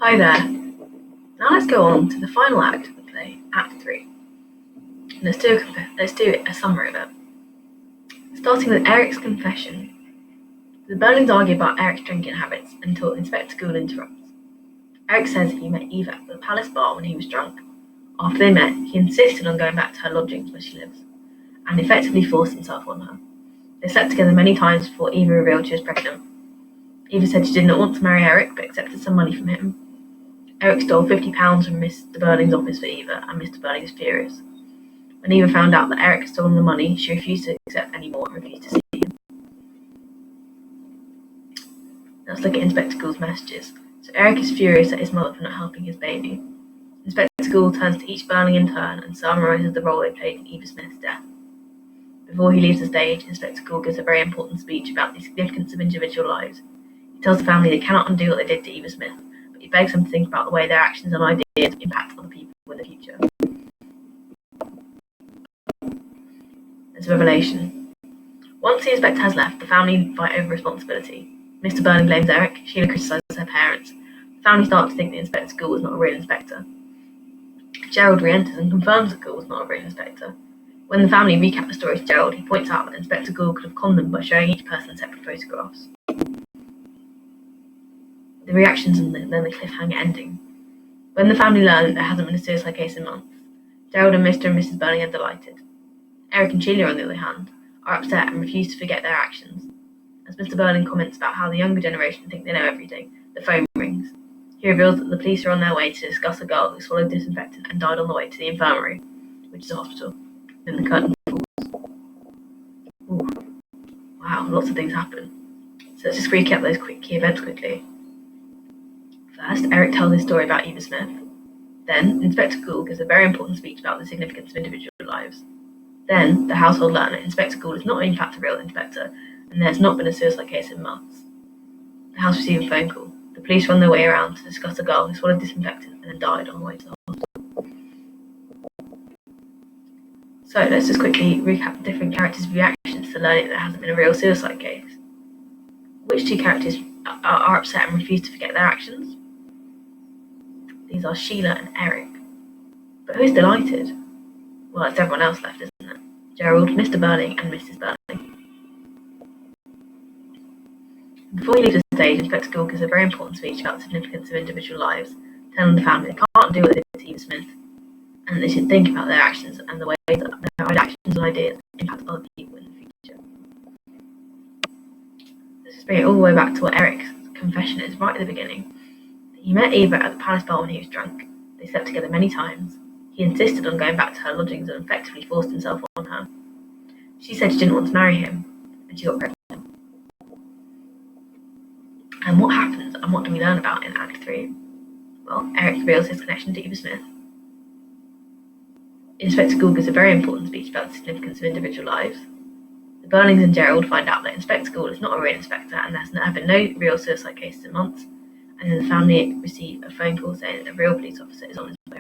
Hi there. Now let's go on to the final act of the play, Act 3. And let's do a summary of it. Starting with Eric's confession. The Burnings argue about Eric's drinking habits until Inspector Gould interrupts. Eric says he met Eva at the Palace bar when he was drunk. After they met, he insisted on going back to her lodgings where she lives, and effectively forced himself on her. They slept together many times before Eva revealed she was pregnant. Eva said she did not want to marry Eric, but accepted some money from him. Eric stole £50 from Mr. Burning's office for Eva, and Mr. Burning was furious. When Eva found out that Eric had stolen the money, she refused to accept any more and refused to see him. Let's look at Inspector Gould's messages. So Eric is furious at his mother for not helping his baby. Inspector Gould turns to each Burning in turn and summarises the role they played in Eva Smith's death. Before he leaves the stage, Inspector Gould gives a very important speech about the significance of individual lives. He tells the family they cannot undo what they did to Eva Smith, but he begs them to think about the way their actions and ideas impact other people in the future. There's a revelation. Once the inspector has left, the family fight over responsibility. Mr. Burning blames Eric, Sheila criticises her parents. The family start to think the Inspector Gould was not a real inspector. Gerald re-enters and confirms that Gould was not a real inspector. When the family recap the story to Gerald, he points out that Inspector Gould could have conned them by showing each person separate photographs. The reactions and then the cliffhanger ending. When the family learn that there hasn't been a suicide case in months, Gerald and Mr. and Mrs. Burning are delighted. Eric and Sheila, on the other hand, are upset and refuse to forget their actions. As Mr. Burning comments about how the younger generation think they know everything, the phone rings. He reveals that the police are on their way to discuss a girl who swallowed disinfectant and died on the way to the infirmary, which is a hospital. Then the curtain falls. Ooh. Wow, lots of things happen. So let's just recap those key events quickly. First, Eric tells his story about Eva Smith. Then, Inspector Gould gives a very important speech about the significance of individual lives. Then, the household learn that Inspector Gould is not in fact a real inspector, and there has not been a suicide case in months. The house receives a phone call. The police run their way around to discuss a girl who swallowed disinfectant and then died on the way to the hospital. So, let's just quickly recap the different characters' reactions to learning that there hasn't been a real suicide case. Which two characters are upset and refuse to forget their actions? These are Sheila and Eric. But who's delighted? Well, it's everyone else left, isn't it? Gerald, Mr. Burning, and Mrs. Burning. Before he leaves the stage, Inspector Gould gives a very important speech about the significance of individual lives, telling the family they can't do what they did to Eva Smith, and they should think about their actions and the ways that their actions and ideas impact other people in the future. Let's just bring it all the way back to what Eric's confession is right at the beginning. He met Eva at the Palace bar when he was drunk. They slept together many times. He insisted on going back to her lodgings and effectively forced himself on her. She said she didn't want to marry him, and she got pregnant. And what happens, and what do we learn about in Act 3? Well, Eric reveals his connection to Eva Smith. Inspector Gould gives a very important speech about the significance of individual lives. The Burnings and Gerald find out that Inspector Gould is not a real inspector, and there have been no real suicide cases in months. And then the family receive a phone call saying that a real police officer is on his way